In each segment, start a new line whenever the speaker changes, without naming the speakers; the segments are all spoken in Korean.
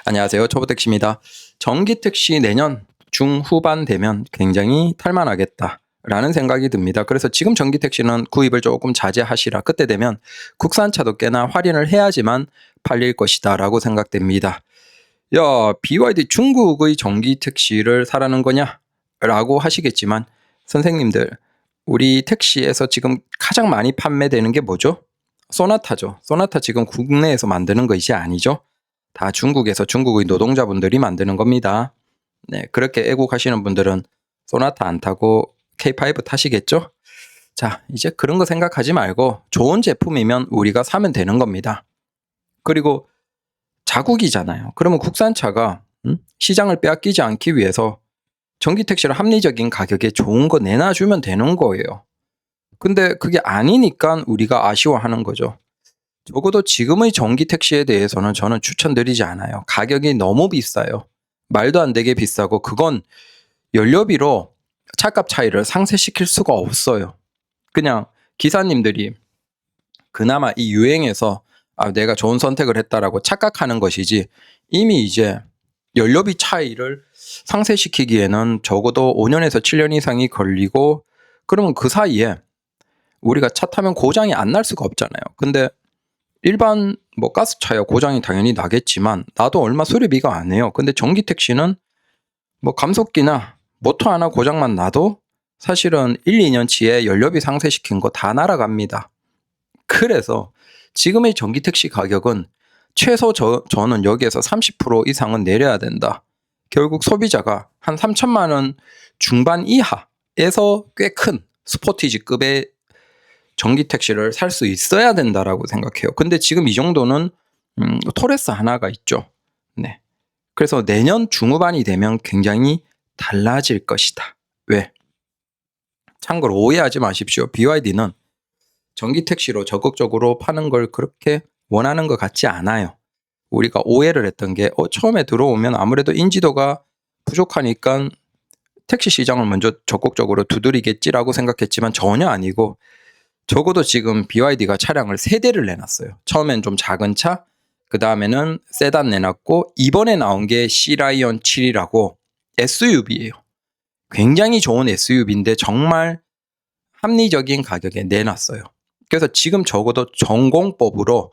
안녕하세요. 초보택시입니다. 전기택시 내년 중후반 되면 굉장히 탈만하겠다라는 생각이 듭니다. 그래서 지금 전기택시는 구입을 조금 자제하시라. 그때 되면 국산차도 꽤나 할인을 해야지만 팔릴 것이다 라고 생각됩니다. 야, BYD 중국의 전기택시를 사라는 거냐? 라고 하시겠지만 선생님들, 우리 택시에서 지금 가장 많이 판매되는 게 뭐죠? 소나타죠. 소나타 지금 국내에서 만드는 거 이제 아니죠? 다 중국에서 중국의 노동자분들이 만드는 겁니다. 네, 그렇게 애국하시는 분들은 소나타 안 타고 K5 타시겠죠? 자, 이제 그런 거 생각하지 말고 좋은 제품이면 우리가 사면 되는 겁니다. 그리고 자국이잖아요. 그러면 국산차가 시장을 빼앗기지 않기 위해서 전기택시를 합리적인 가격에 좋은 거 내놔주면 되는 거예요. 근데 그게 아니니까 우리가 아쉬워하는 거죠. 적어도 지금의 전기택시에 대해서는 저는 추천드리지 않아요. 가격이 너무 비싸요. 말도 안 되게 비싸고 그건 연료비로 차값 차이를 상쇄시킬 수가 없어요. 그냥 기사님들이 그나마 이 유행에서 내가 좋은 선택을 했다라고 착각하는 것이지 이미 이제 연료비 차이를 상쇄시키기에는 적어도 5년에서 7년 이상이 걸리고 그러면 그 사이에 우리가 차 타면 고장이 안 날 수가 없잖아요. 근데 일반 가스차야 고장이 당연히 나겠지만 나도 얼마 수리비가 안 해요. 근데 전기택시는 감속기나 모터 하나 고장만 나도 사실은 1, 2년치에 연료비 상쇄시킨 거 다 날아갑니다. 그래서 지금의 전기택시 가격은 최소 저는 여기에서 30% 이상은 내려야 된다. 결국 소비자가 한 3천만 원 중반 이하에서 꽤 큰 스포티지급의 전기택시를 살 수 있어야 된다라고 생각해요. 근데 지금 이 정도는 토레스 하나가 있죠. 네. 그래서 내년 중후반이 되면 굉장히 달라질 것이다. 왜? 참고로 오해하지 마십시오. BYD는 전기택시로 적극적으로 파는 걸 그렇게 원하는 것 같지 않아요. 우리가 오해를 했던 게 처음에 들어오면 아무래도 인지도가 부족하니까 택시 시장을 먼저 적극적으로 두드리겠지라고 생각했지만 전혀 아니고 적어도 지금 BYD가 차량을 3대를 내놨어요. 처음엔 좀 작은 차, 그 다음에는 세단 내놨고 이번에 나온 게 C라이언 7이라고 SUV예요. 굉장히 좋은 SUV인데 정말 합리적인 가격에 내놨어요. 그래서 지금 적어도 전공법으로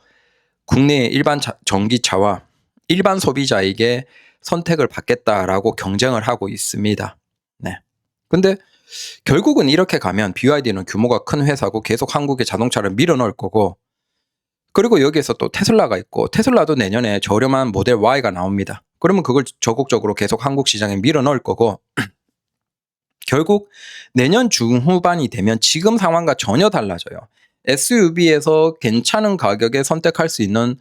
국내의 일반 전기차와 일반 소비자에게 선택을 받겠다라고 경쟁을 하고 있습니다. 네. 근데 결국은 이렇게 가면 BYD는 규모가 큰 회사고 계속 한국에 자동차를 밀어넣을 거고 그리고 여기에서 또 테슬라가 있고 테슬라도 내년에 저렴한 모델 Y가 나옵니다. 그러면 그걸 적극적으로 계속 한국 시장에 밀어넣을 거고 결국 내년 중후반이 되면 지금 상황과 전혀 달라져요. SUV에서 괜찮은 가격에 선택할 수 있는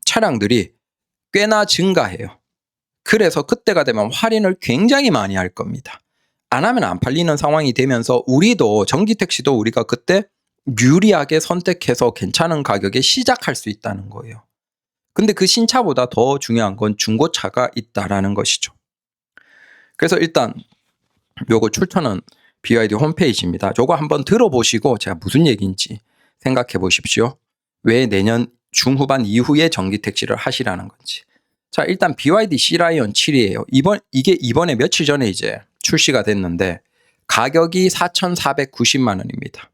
차량들이 꽤나 증가해요. 그래서 그때가 되면 할인을 굉장히 많이 할 겁니다. 안 하면 안 팔리는 상황이 되면서 우리도 전기택시도 우리가 그때 유리하게 선택해서 괜찮은 가격에 시작할 수 있다는 거예요. 근데 그 신차보다 더 중요한 건 중고차가 있다라는 것이죠. 그래서 일단 요거 출처는 BYD 홈페이지입니다. 요거 한번 들어보시고 제가 무슨 얘기인지 생각해 보십시오. 왜 내년 중후반 이후에 전기택시를 하시라는 건지. 자, 일단 BYD C라이언 7이에요. 이게 이번에 며칠 전에 이제 출시가 됐는데 가격이 4,490만 원입니다.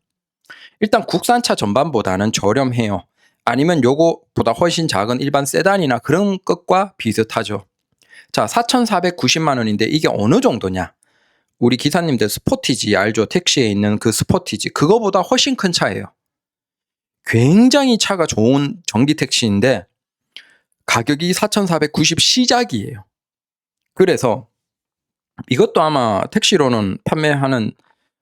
일단 국산차 전반보다는 저렴해요. 아니면 요거보다 훨씬 작은 일반 세단이나 그런 것과 비슷하죠. 자, 4,490만 원인데 이게 어느 정도냐? 우리 기사님들 스포티지 알죠? 택시에 있는 그 스포티지 그거보다 훨씬 큰 차예요. 굉장히 차가 좋은 전기 택시인데 가격이 4,490 시작이에요. 그래서 이것도 아마 택시로는 판매하는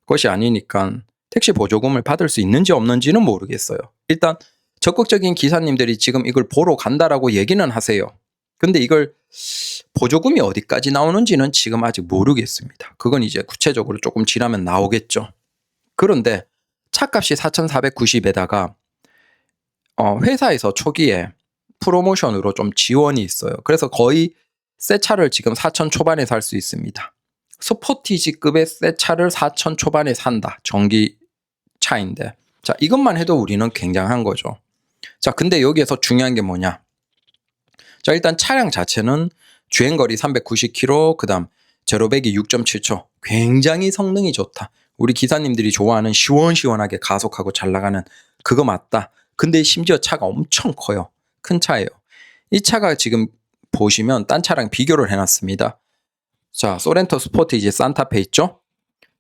것이 아니니까 택시 보조금을 받을 수 있는지 없는지는 모르겠어요. 일단 적극적인 기사님들이 지금 이걸 보러 간다라고 얘기는 하세요. 근데 이걸 보조금이 어디까지 나오는지는 지금 아직 모르겠습니다. 그건 이제 구체적으로 조금 지나면 나오겠죠. 그런데 차값이 4,490에다가 회사에서 초기에 프로모션으로 좀 지원이 있어요. 그래서 거의 새 차를 지금 4천 초반에 살 수 있습니다. 스포티지급의 새 차를 4천 초반에 산다. 전기차인데. 자, 이것만 해도 우리는 굉장한 거죠. 자, 근데 여기에서 중요한 게 뭐냐? 자, 일단 차량 자체는 주행거리 390km, 그 다음 제로백이 6.7초. 굉장히 성능이 좋다. 우리 기사님들이 좋아하는 시원시원하게 가속하고 잘 나가는 그거 맞다. 근데 심지어 차가 엄청 커요. 큰 차예요. 이 차가 지금 보시면 딴 차랑 비교를 해놨습니다. 자, 소렌토 스포티지 산타페 있죠?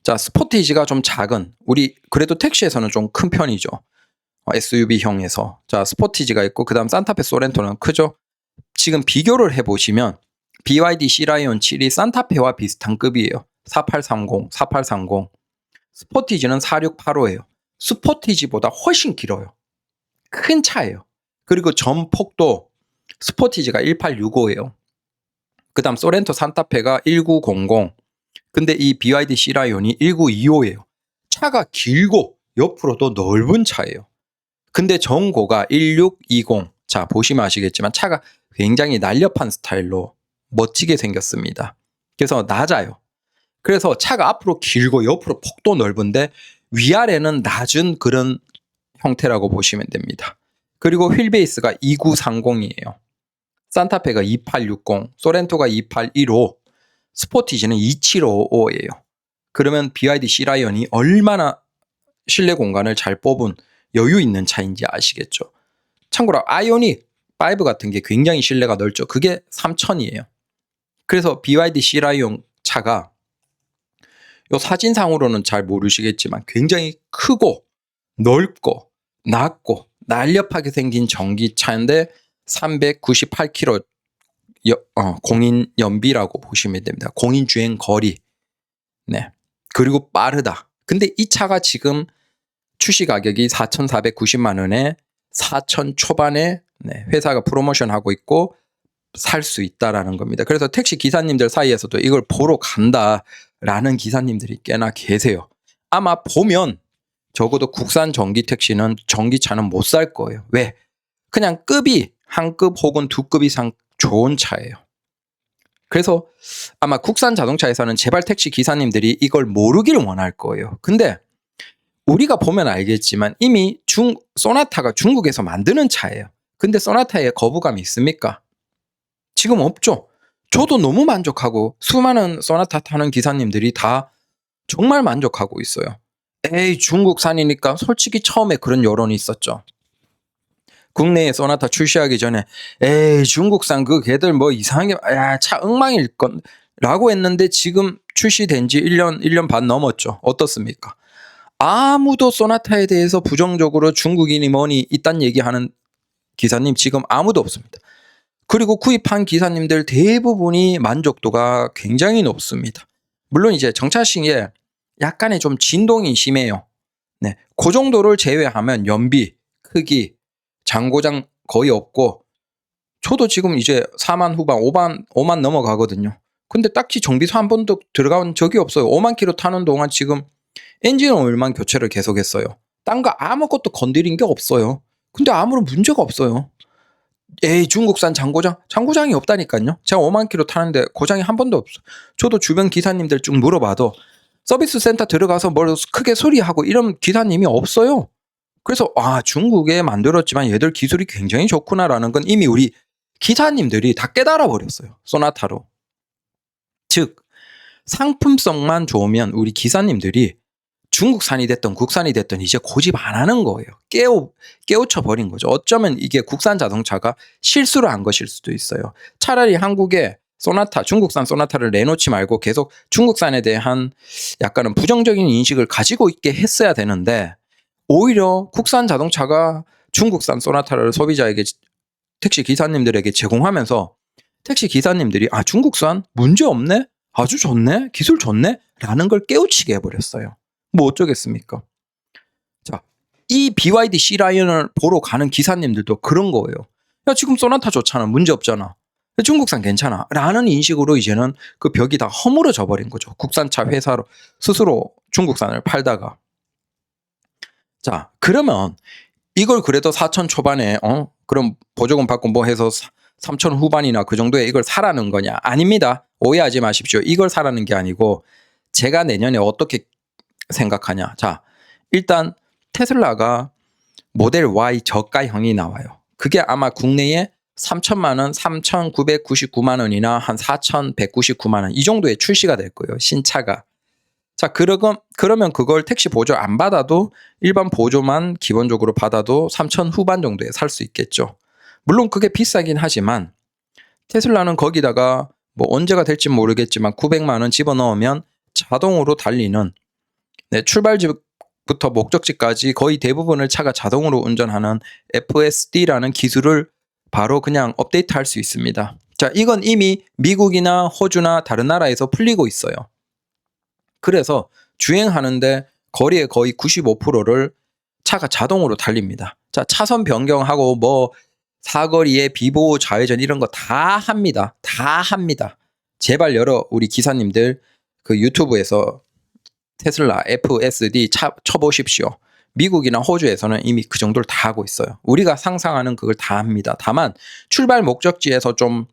자, 스포티지가 좀 작은, 우리 그래도 택시에서는 좀 큰 편이죠. SUV형에서. 자, 스포티지가 있고 그 다음 산타페 소렌토는 크죠? 지금 비교를 해보시면 BYD C라이온 7이 산타페와 비슷한 급이에요. 4830, 4830. 스포티지는 4685예요. 스포티지보다 훨씬 길어요. 큰 차예요. 그리고 전폭도 스포티지가 1865예요. 그 다음 소렌토 산타페가 1900. 근데 이 BYD C라이온이 1925예요. 차가 길고 옆으로도 넓은 차예요. 근데 전고가 1620. 자, 보시면 아시겠지만 차가 굉장히 날렵한 스타일로 멋지게 생겼습니다. 그래서 낮아요. 그래서 차가 앞으로 길고 옆으로 폭도 넓은데 위아래는 낮은 그런 형태라고 보시면 됩니다. 그리고 휠베이스가 2930이에요. 산타페가 2860, 소렌토가 2815, 스포티지는 2755예요. 그러면 BYD C라이온이 얼마나 실내 공간을 잘 뽑은 여유 있는 차인지 아시겠죠? 참고로 아이오닉 5 같은 게 굉장히 실내가 넓죠. 그게 3000이에요. 그래서 BYD C라이온 차가 요 사진상으로는 잘 모르시겠지만 굉장히 크고 넓고 낮고 날렵하게 생긴 전기차인데 398km 공인 연비라고 보시면 됩니다. 공인 주행 거리. 네. 그리고 빠르다. 근데 이 차가 지금 출시 가격이 4,490만 원에 4천 초반에 회사가 프로모션하고 있고 살 수 있다라는 겁니다. 그래서 택시 기사님들 사이에서도 이걸 보러 간다라는 기사님들이 꽤나 계세요. 아마 보면 적어도 국산 전기 택시는 전기차는 못 살 거예요. 왜? 그냥 급이 한 급 혹은 두 급 이상 좋은 차예요. 그래서 아마 국산 자동차에서는 제발 택시 기사님들이 이걸 모르길 원할 거예요. 근데 우리가 보면 알겠지만 이미 소나타가 중국에서 만드는 차예요. 근데 소나타에 거부감이 있습니까? 지금 없죠. 저도 너무 만족하고 수많은 소나타 타는 기사님들이 다 정말 만족하고 있어요. 에이, 중국산이니까 솔직히 처음에 그런 여론이 있었죠. 국내에 소나타 출시하기 전에 에이, 중국산 그 걔들 뭐 이상하게 차 엉망일 건 라고 했는데 지금 출시된 지 1년 반 넘었죠. 어떻습니까? 아무도 소나타에 대해서 부정적으로 중국인이 뭐니 있단 얘기하는 기사님 지금 아무도 없습니다. 그리고 구입한 기사님들 대부분이 만족도가 굉장히 높습니다. 물론 이제 정차시기에 약간의 좀 진동이 심해요. 네, 그 정도를 제외하면 연비, 크기, 장고장 거의 없고 저도 지금 이제 4만 후반, 5만 넘어가거든요. 근데 딱히 정비소 한 번도 들어간 적이 없어요. 5만 킬로 타는 동안 지금 엔진 오일만 교체를 계속했어요. 딴 거 아무것도 건드린 게 없어요. 근데 아무런 문제가 없어요. 에이, 중국산 장고장이 없다니까요. 제가 5만 킬로 타는데 고장이 한 번도 없어. 저도 주변 기사님들 쭉 물어봐도 서비스 센터 들어가서 뭘 크게 소리하고 이런 기사님이 없어요. 그래서 중국에 만들었지만 얘들 기술이 굉장히 좋구나라는 건 이미 우리 기사님들이 다 깨달아 버렸어요. 소나타로. 즉 상품성만 좋으면 우리 기사님들이 중국산이 됐든 국산이 됐든 이제 고집 안 하는 거예요. 깨우쳐 버린 거죠. 어쩌면 이게 국산 자동차가 실수를 한 것일 수도 있어요. 차라리 한국에 소나타, 중국산 소나타를 내놓지 말고 계속 중국산에 대한 약간은 부정적인 인식을 가지고 있게 했어야 되는데 오히려 국산 자동차가 중국산 소나타를 소비자에게, 택시 기사님들에게 제공하면서 택시 기사님들이 중국산 문제 없네? 아주 좋네? 기술 좋네? 라는 걸 깨우치게 해버렸어요. 뭐 어쩌겠습니까? 자, 이 BYD C라이온을 보러 가는 기사님들도 그런 거예요. 야, 지금 소나타 좋잖아. 문제 없잖아. 중국산 괜찮아. 라는 인식으로 이제는 그 벽이 다 허물어져 버린 거죠. 국산차 회사로 스스로 중국산을 팔다가. 자, 그러면 이걸 그래도 4천 초반에 그럼 보조금 받고 뭐 해서 3천 후반이나 그 정도에 이걸 사라는 거냐? 아닙니다. 오해하지 마십시오. 이걸 사라는 게 아니고 제가 내년에 어떻게 생각하냐. 자, 일단 테슬라가 모델 Y 저가형이 나와요. 그게 아마 국내에 3천만 원, 3,999만 원이나 한 4,199만 원 이 정도에 출시가 될 거예요. 신차가. 자, 그러면 그걸 택시 보조 안 받아도 일반 보조만 기본적으로 받아도 3천 후반 정도에 살 수 있겠죠. 물론 그게 비싸긴 하지만 테슬라는 거기다가 뭐 언제가 될지 모르겠지만 900만 원 집어넣으면 자동으로 달리는 출발지부터 목적지까지 거의 대부분을 차가 자동으로 운전하는 FSD라는 기술을 바로 그냥 업데이트할 수 있습니다. 자, 이건 이미 미국이나 호주나 다른 나라에서 풀리고 있어요. 그래서 주행하는데 거리의 거의 95%를 차가 자동으로 달립니다. 자, 차선 변경하고 뭐 사거리에 비보호 좌회전 이런 거 다 합니다. 다 합니다. 제발 우리 기사님들 그 유튜브에서 테슬라 FSD 쳐보십시오. 미국이나 호주에서는 이미 그 정도를 다 하고 있어요. 우리가 상상하는 그걸 다 합니다. 다만 출발 목적지에서 좀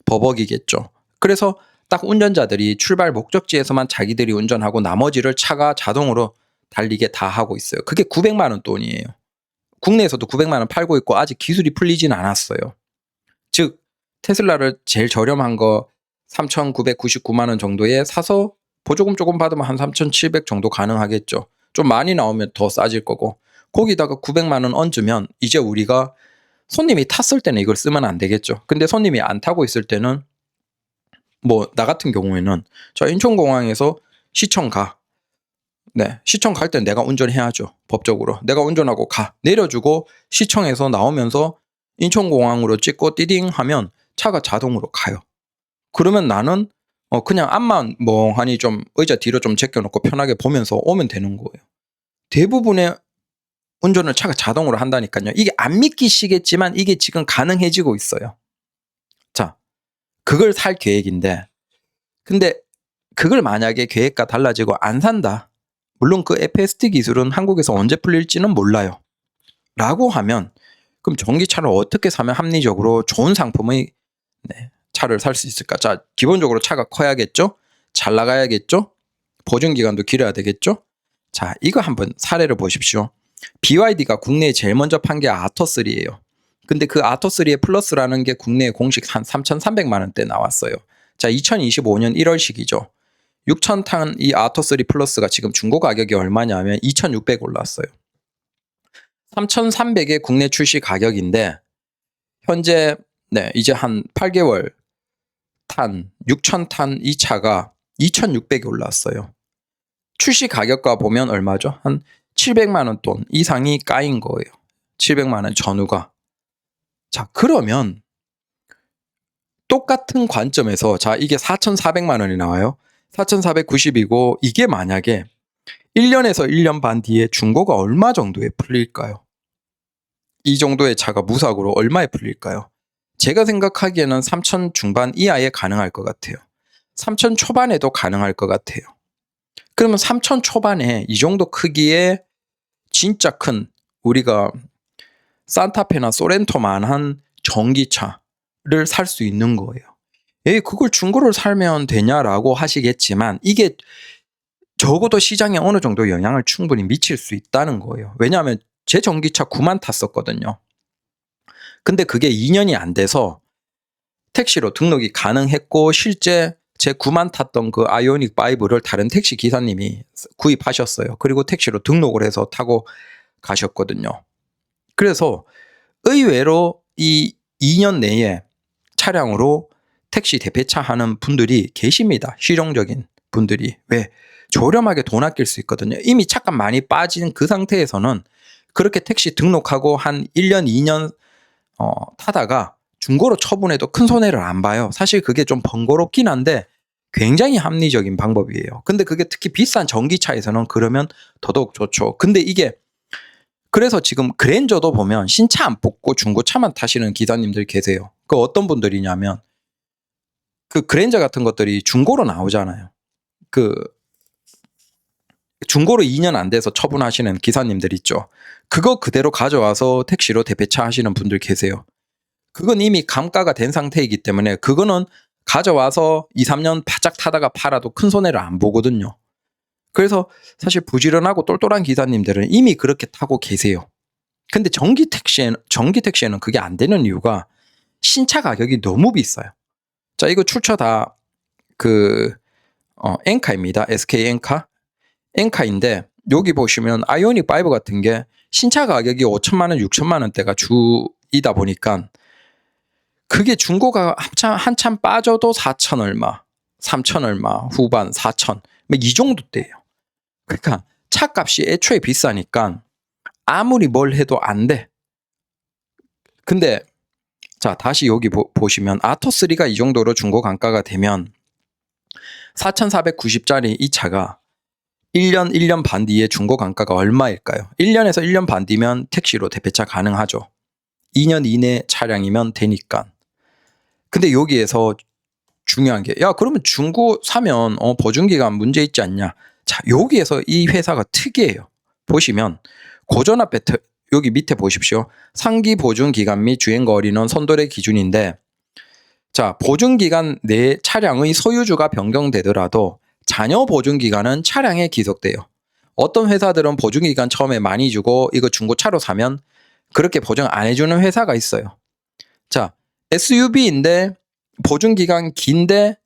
버벅이겠죠. 그래서 딱 운전자들이 출발 목적지에서만 자기들이 운전하고 나머지를 차가 자동으로 달리게 다 하고 있어요. 그게 900만 원 돈이에요. 국내에서도 900만 원 팔고 있고 아직 기술이 풀리진 않았어요. 즉 테슬라를 제일 저렴한 거 3,999만 원 정도에 사서 보조금 조금 받으면 한 3,700 정도 가능하겠죠. 좀 많이 나오면 더 싸질 거고 거기다가 900만 원 얹으면 이제 우리가 손님이 탔을 때는 이걸 쓰면 안 되겠죠. 근데 손님이 안 타고 있을 때는 뭐 나 같은 경우에는 저 인천공항에서 시청 가. 네, 시청 갈 땐 내가 운전해야죠. 법적으로. 내가 운전하고 가. 내려주고 시청에서 나오면서 인천공항으로 찍고 띠딩 하면 차가 자동으로 가요. 그러면 나는 그냥 앞만 멍하니 좀 의자 뒤로 좀 제껴놓고 편하게 보면서 오면 되는 거예요. 대부분의 운전을 차가 자동으로 한다니까요. 이게 안 믿기시겠지만 이게 지금 가능해지고 있어요. 자, 그걸 살 계획인데 근데 그걸 만약에 계획과 달라지고 안 산다. 물론 그 FSD 기술은 한국에서 언제 풀릴지는 몰라요. 라고 하면 그럼 전기차를 어떻게 사면 합리적으로 좋은 상품의 차를 살 수 있을까? 자, 기본적으로 차가 커야겠죠? 잘 나가야겠죠? 보증기간도 길어야 되겠죠? 자, 이거 한번 사례를 보십시오. BYD가 국내에 제일 먼저 판 게 아터3예요. 근데 그 아터3의 플러스라는 게 국내에 공식 한 3,300만 원대 나왔어요. 자, 2025년 1월식이죠. 6,000탄 이 아터3 플러스가 지금 중고 가격이 얼마냐면 2,600 올랐어요. 3,300의 국내 출시 가격인데 현재 이제 한 8개월 탄 6,000탄 이 차가 2,600이 올랐어요. 출시 가격과 보면 얼마죠? 한 700만 원 돈 이상이 까인 거예요. 700만 원 전후가. 자, 그러면 똑같은 관점에서 자, 이게 4,400만 원이 나와요. 4,490이고 이게 만약에 1년에서 1년 반 뒤에 중고가 얼마 정도에 풀릴까요? 이 정도의 차가 무사고로 얼마에 풀릴까요? 제가 생각하기에는 3,000 중반 이하에 가능할 것 같아요. 3,000 초반에도 가능할 것 같아요. 그러면 3,000 초반에 이 정도 크기의 진짜 큰 우리가 산타페나 소렌토만한 전기차를 살 수 있는 거예요. 그걸 중고를 살면 되냐라고 하시겠지만 이게 적어도 시장에 어느 정도 영향을 충분히 미칠 수 있다는 거예요. 왜냐하면 제 전기차 9만 탔었거든요. 근데 그게 2년이 안 돼서 택시로 등록이 가능했고 실제 제 9만 탔던 그 아이오닉 5를 다른 택시 기사님이 구입하셨어요. 그리고 택시로 등록을 해서 타고 가셨거든요. 그래서 의외로 이 2년 내에 차량으로 택시 대폐차 하는 분들이 계십니다. 실용적인 분들이. 왜? 저렴하게 돈 아낄 수 있거든요. 이미 차값 많이 빠진 그 상태에서는 그렇게 택시 등록하고 한 1년, 2년 타다가 중고로 처분해도 큰 손해를 안 봐요. 사실 그게 좀 번거롭긴 한데 굉장히 합리적인 방법이에요. 근데 그게 특히 비싼 전기차에서는 그러면 더더욱 좋죠. 근데 이게 그래서 지금 그랜저도 보면 신차 안 뽑고 중고차만 타시는 기사님들 계세요. 그 어떤 분들이냐면 그 그랜저 같은 것들이 중고로 나오잖아요. 그 중고로 2년 안 돼서 처분하시는 기사님들 있죠. 그거 그대로 가져와서 택시로 대폐차 하시는 분들 계세요. 그건 이미 감가가 된 상태이기 때문에 그거는 가져와서 2, 3년 바짝 타다가 팔아도 큰 손해를 안 보거든요. 그래서 사실 부지런하고 똘똘한 기사님들은 이미 그렇게 타고 계세요. 근데 전기 택시에는 그게 안 되는 이유가 신차 가격이 너무 비싸요. 자, 이거 출처 다 엔카입니다. SK 엔카인데 여기 보시면 아이오닉 5 같은 게 신차 가격이 5천만 원, 6천만 원대가 주이다 보니까 그게 중고가 한참 빠져도 4천 얼마, 3천 얼마, 후반 4천 이 정도대예요. 그러니까 차값이 애초에 비싸니까 아무리 뭘 해도 안 돼. 근데 자, 다시 여기 보시면 아토3가 이 정도로 중고 단가가 되면 4,490짜리 이 차가 1년 반 뒤에 중고 단가가 얼마일까요? 1년에서 1년 반 뒤면 택시로 대폐차 가능하죠. 2년 이내 차량이면 되니까. 근데 여기에서 중요한 게, 야, 그러면 중고 사면 보증기간 문제 있지 않냐? 자, 여기에서 이 회사가 특이해요. 보시면 고전압 배터리, 여기 밑에 보십시오. 상기 보증기간 및 주행거리는 선도의 기준인데, 자, 보증기간 내 차량의 소유주가 변경되더라도 잔여 보증기간은 차량에 기속돼요. 어떤 회사들은 보증기간 처음에 많이 주고 이거 중고차로 사면 그렇게 보증 안 해주는 회사가 있어요. 자, SUV인데 보증기간 긴데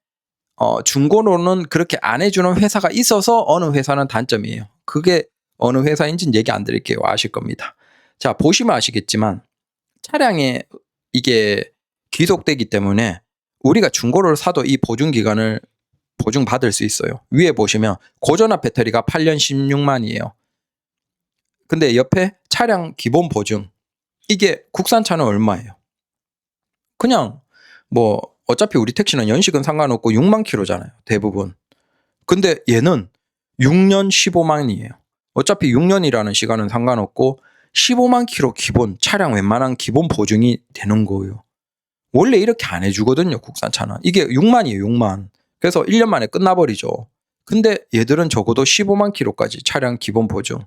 중고로는 그렇게 안 해주는 회사가 있어서 어느 회사는 단점이에요. 그게 어느 회사인지는 얘기 안 드릴게요. 아실 겁니다. 자, 보시면 아시겠지만 차량에 이게 귀속되기 때문에 우리가 중고를 사도 이 보증기간을 보증받을 수 있어요. 위에 보시면 고전압 배터리가 8년 16만이에요. 근데 옆에 차량 기본 보증, 이게 국산차는 얼마예요? 그냥 뭐 어차피 우리 택시는 연식은 상관없고 6만 킬로잖아요. 대부분. 근데 얘는 6년 15만이에요. 어차피 6년이라는 시간은 상관없고 15만 킬로 기본 차량 웬만한 기본 보증이 되는 거예요. 원래 이렇게 안 해주거든요. 국산차는. 이게 6만이에요. 6만. 그래서 1년 만에 끝나버리죠. 근데 얘들은 적어도 15만 킬로까지 차량 기본 보증.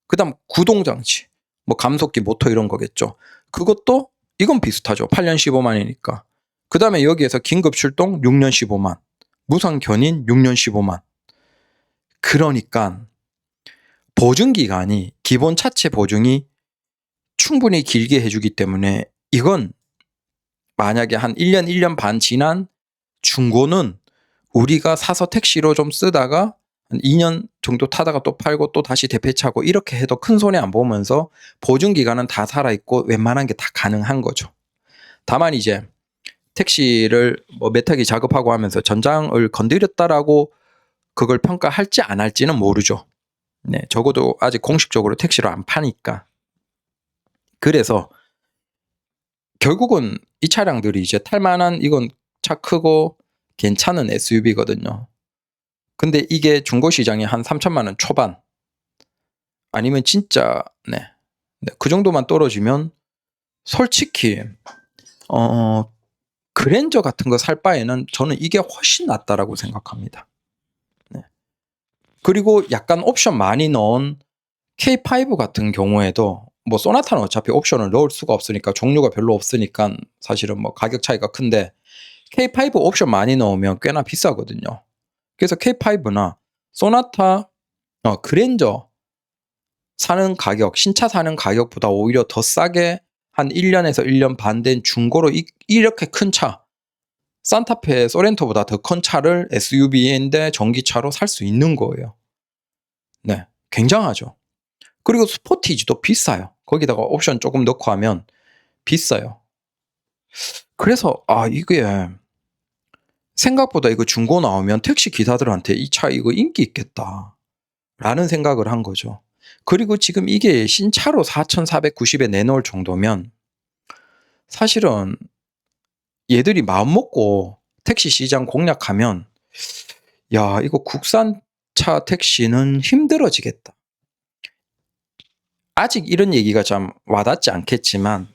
그 다음 구동장치. 뭐 감속기 모터 이런 거겠죠. 그것도 이건 비슷하죠. 8년 15만이니까. 그 다음에 여기에서 긴급 출동 6년 15만. 무상 견인 6년 15만. 그러니까 보증기간이 기본 차체 보증이 충분히 길게 해주기 때문에 이건 만약에 한 1년, 1년 반 지난 중고는 우리가 사서 택시로 좀 쓰다가 한 2년 정도 타다가 또 팔고 또 다시 대폐차고 이렇게 해도 큰 손해 안 보면서 보증기간은 다 살아있고 웬만한 게 다 가능한 거죠. 다만 이제 택시를 뭐 메타기 작업하고 하면서 전장을 건드렸다라고 그걸 평가할지 안 할지는 모르죠. 네, 적어도 아직 공식적으로 택시를 안 파니까. 그래서 결국은 이 차량들이 이제 탈만한 이건 차 크고 괜찮은 SUV거든요. 근데 이게 중고 시장이 한 3천만 원 초반 아니면 진짜 그 정도만 떨어지면 솔직히 그랜저 같은 거 살 바에는 저는 이게 훨씬 낫다라고 생각합니다. 네. 그리고 약간 옵션 많이 넣은 K5 같은 경우에도 뭐 소나타는 어차피 옵션을 넣을 수가 없으니까 종류가 별로 없으니까 사실은 뭐 가격 차이가 큰데 K5 옵션 많이 넣으면 꽤나 비싸거든요. 그래서 K5나 소나타, 그랜저 사는 가격, 신차 사는 가격보다 오히려 더 싸게 한 1년에서 1년 반 된 중고로 이렇게 큰 차, 산타페, 소렌토보다 더 큰 차를 SUV인데 전기차로 살 수 있는 거예요. 네, 굉장하죠. 그리고 스포티지도 비싸요. 거기다가 옵션 조금 넣고 하면 비싸요. 그래서 이게 생각보다 이거 중고 나오면 택시 기사들한테 이 차 이거 인기 있겠다 라는 생각을 한 거죠. 그리고 지금 이게 신차로 4,490에 내놓을 정도면 사실은 얘들이 마음먹고 택시 시장 공략하면 야, 이거 국산차 택시는 힘들어지겠다. 아직 이런 얘기가 참 와닿지 않겠지만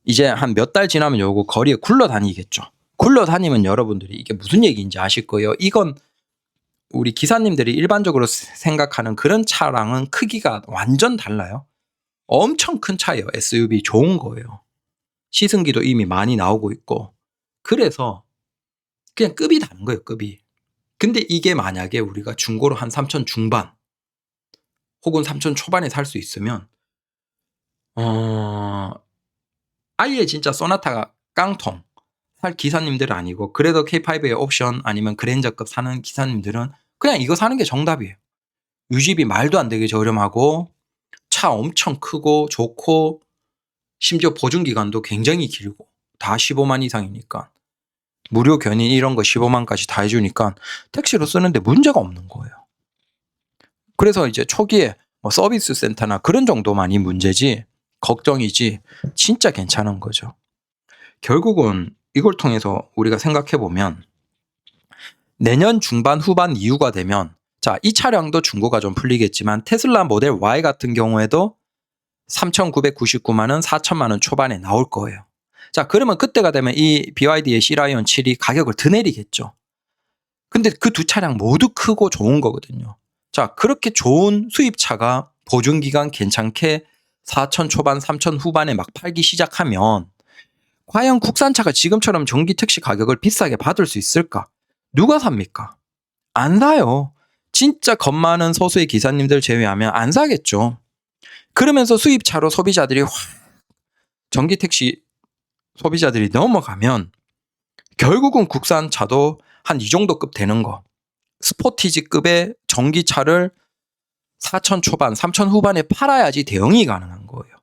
이제 한 몇 달 지나면 요거 거리에 굴러다니겠죠. 굴러다니면 여러분들이 이게 무슨 얘기인지 아실 거예요. 이건 우리 기사님들이 일반적으로 생각하는 그런 차랑은 크기가 완전 달라요. 엄청 큰 차예요. SUV 좋은 거예요. 시승기도 이미 많이 나오고 있고. 그래서 그냥 급이 다른 거예요. 급이. 근데 이게 만약에 우리가 중고로 한 3천 중반 혹은 3천 초반에 살 수 있으면 아예 진짜 소나타가 깡통 살 기사님들은 아니고 그래도 K5의 옵션 아니면 그랜저급 사는 기사님들은 그냥 이거 사는 게 정답이에요. 유지비 말도 안 되게 저렴하고 차 엄청 크고 좋고 심지어 보증 기간도 굉장히 길고 다 15만 이상이니까 무료 견인 이런 거 15만까지 다 해주니까 택시로 쓰는데 문제가 없는 거예요. 그래서 이제 초기에 뭐 서비스 센터나 그런 정도만이 문제지 걱정이지 진짜 괜찮은 거죠. 결국은 이걸 통해서 우리가 생각해 보면 내년 중반 후반 이후가 되면 자, 이 차량도 중고가 좀 풀리겠지만 테슬라 모델 Y 같은 경우에도 3,999만 원, 4천만 원 초반에 나올 거예요. 자, 그러면 그때가 되면 이 BYD의 C라이온 7이 가격을 더 내리겠죠. 근데 그 두 차량 모두 크고 좋은 거거든요. 자, 그렇게 좋은 수입차가 보증기간 괜찮게 4천 초반, 3천 후반에 막 팔기 시작하면 과연 국산차가 지금처럼 전기 택시 가격을 비싸게 받을 수 있을까? 누가 삽니까? 안 사요. 진짜 겁 많은 소수의 기사님들 제외하면 안 사겠죠. 그러면서 수입차로 소비자들이 전기 택시 소비자들이 넘어가면 결국은 국산차도 한 이 정도 급 되는 거. 스포티지급의 전기차를 4천 초반, 3천 후반에 팔아야지 대응이 가능한 거예요.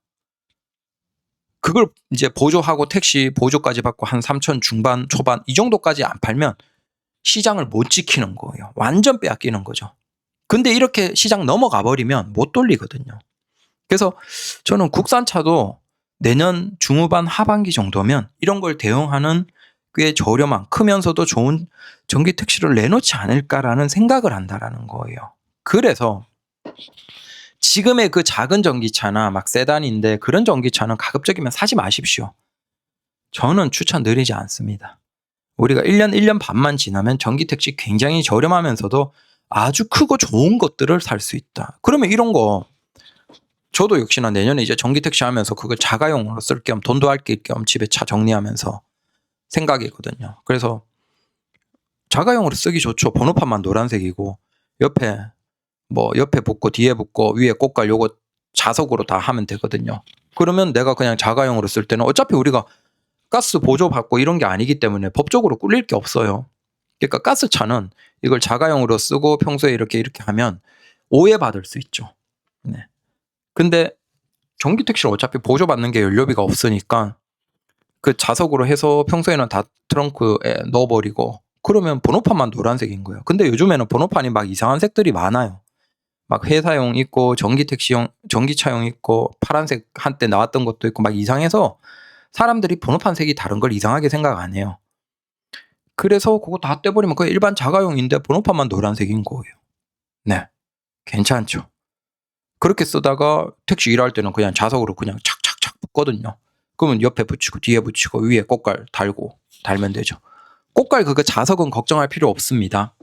그걸 이제 보조하고 택시 보조까지 받고 한 3천 중반, 초반 이 정도까지 안 팔면 시장을 못 지키는 거예요. 완전 빼앗기는 거죠. 근데 이렇게 시장 넘어가 버리면 못 돌리거든요. 그래서 저는 국산차도 내년 중후반 하반기 정도면 이런 걸 대응하는 꽤 저렴한 크면서도 좋은 전기 택시를 내놓지 않을까라는 생각을 한다라는 거예요. 그래서 지금의 그 작은 전기차나 막 세단인데 그런 전기차는 가급적이면 사지 마십시오. 저는 추천드리지 않습니다. 우리가 1년 반만 지나면 전기 택시 굉장히 저렴하면서도 아주 크고 좋은 것들을 살 수 있다. 그러면 이런 거 저도 역시나 내년에 이제 전기 택시 하면서 그걸 자가용으로 쓸 겸 돈도 아낄 겸 집에 차 정리하면서 생각이거든요. 그래서 자가용으로 쓰기 좋죠. 번호판만 노란색이고 옆에 붙고 뒤에 붙고 위에 꽃갈 요거 자석으로 다 하면 되거든요. 그러면 내가 그냥 자가용으로 쓸 때는 어차피 우리가 가스 보조 받고 이런 게 아니기 때문에 법적으로 꿀릴 게 없어요. 그러니까 가스차는 이걸 자가용으로 쓰고 평소에 이렇게 하면 오해받을 수 있죠. 네. 근데 전기 택시를 어차피 보조받는 게 연료비가 없으니까 그 자석으로 해서 평소에는 다 트렁크에 넣어버리고 그러면 번호판만 노란색인 거예요. 근데 요즘에는 번호판이 막 이상한 색들이 많아요. 막 회사용 있고 전기택시용, 전기차용 있고 파란색 한때 나왔던 것도 있고 막 이상해서 사람들이 번호판 색이 다른 걸 이상하게 생각 안 해요. 그래서 그거 다 떼버리면 그냥 일반 자가용인데 번호판만 노란색인 거예요. 네. 괜찮죠. 그렇게 쓰다가 택시 일할 때는 그냥 자석으로 그냥 착착착 붙거든요. 그러면 옆에 붙이고 뒤에 붙이고 위에 꽃갈 달면 되죠. 꽃갈 그거 자석은 걱정할 필요 없습니다.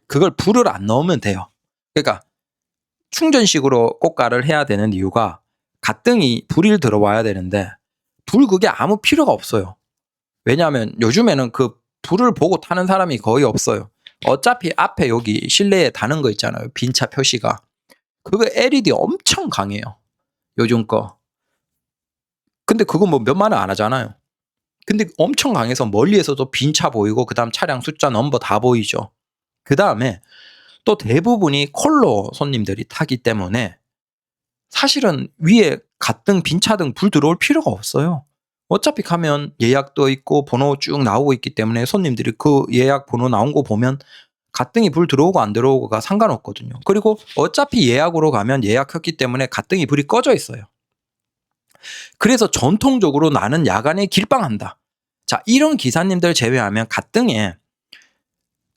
그걸 불을 안 넣으면 돼요. 그러니까 충전식으로 꽃갈을 해야 되는 이유가 가등이 불이 들어와야 되는데 불 그게 아무 필요가 없어요. 왜냐하면 요즘에는 그 불을 보고 타는 사람이 거의 없어요. 어차피 앞에 여기 실내에 다는 거 있잖아요. 빈차 표시가. 그거 LED 엄청 강해요. 요즘 거. 근데 그거 뭐 몇만 원 안 하잖아요. 근데 엄청 강해서 멀리에서도 빈차 보이고 그다음 차량 숫자 넘버 다 보이죠. 그다음에 또 대부분이 콜로 손님들이 타기 때문에 사실은 위에 가등 빈차등 불 들어올 필요가 없어요. 어차피 가면 예약도 있고 번호 쭉 나오고 있기 때문에 손님들이 그 예약 번호 나온 거 보면 가등이 불 들어오고 안 들어오고가 상관없거든요. 그리고 어차피 예약으로 가면 예약했기 때문에 가등이 불이 꺼져 있어요. 그래서 전통적으로 나는 야간에 길방한다. 자, 이런 기사님들 제외하면 가등에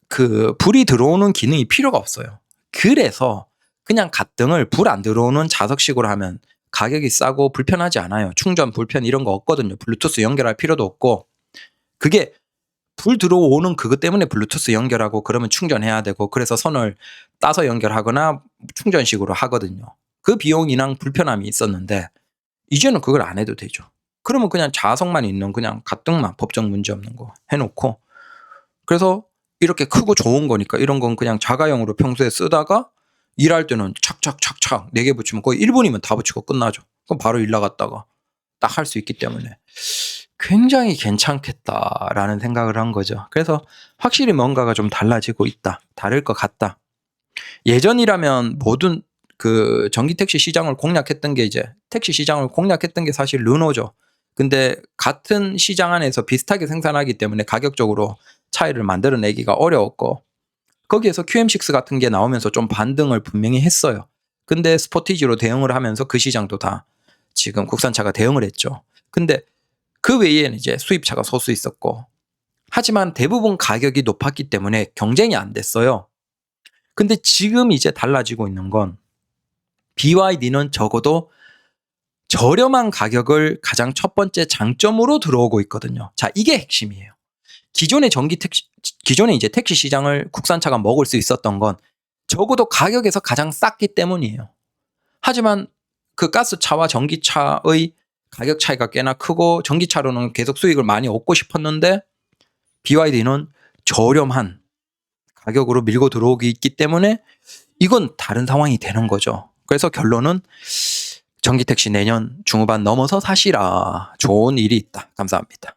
그 불이 들어오는 기능이 필요가 없어요. 그래서 그냥 가등을 불 안 들어오는 자석식으로 하면 가격이 싸고 불편하지 않아요. 충전 불편 이런 거 없거든요. 블루투스 연결할 필요도 없고 그게 불 들어오는 그것 때문에 블루투스 연결하고 그러면 충전해야 되고 그래서 선을 따서 연결하거나 충전식으로 하거든요. 그 비용이랑 불편함이 있었는데 이제는 그걸 안 해도 되죠. 그러면 그냥 자석만 있는 그냥 가등만 법적 문제 없는 거 해놓고 그래서 이렇게 크고 좋은 거니까 이런 건 그냥 자가용으로 평소에 쓰다가 일할 때는 착착착착 4개 붙이면 거의 1분이면 다 붙이고 끝나죠. 그럼 바로 일 나갔다가 딱 할 수 있기 때문에 굉장히 괜찮겠다라는 생각을 한 거죠. 그래서 확실히 뭔가가 좀 달라지고 있다. 다를 것 같다. 예전이라면 모든 그 전기 택시 시장을 공략했던 게 이제 택시 시장을 공략했던 게 사실 르노죠. 근데 같은 시장 안에서 비슷하게 생산하기 때문에 가격적으로 차이를 만들어내기가 어려웠고 거기에서 QM6 같은 게 나오면서 좀 반등을 분명히 했어요. 근데 스포티지로 대응을 하면서 그 시장도 다 지금 국산차가 대응을 했죠. 근데 그 외에는 이제 수입차가 소수 있었고 하지만 대부분 가격이 높았기 때문에 경쟁이 안 됐어요. 근데 지금 이제 달라지고 있는 건 BYD는 적어도 저렴한 가격을 가장 첫 번째 장점으로 들어오고 있거든요. 자, 이게 핵심이에요. 기존에 이제 택시 시장을 국산차가 먹을 수 있었던 건 적어도 가격에서 가장 쌌기 때문이에요. 하지만 그 가스차와 전기차의 가격 차이가 꽤나 크고 전기차로는 계속 수익을 많이 얻고 싶었는데 BYD는 저렴한 가격으로 밀고 들어오기 있기 때문에 이건 다른 상황이 되는 거죠. 그래서 결론은 전기택시 내년 중후반 넘어서 사시라. 좋은 일이 있다. 감사합니다.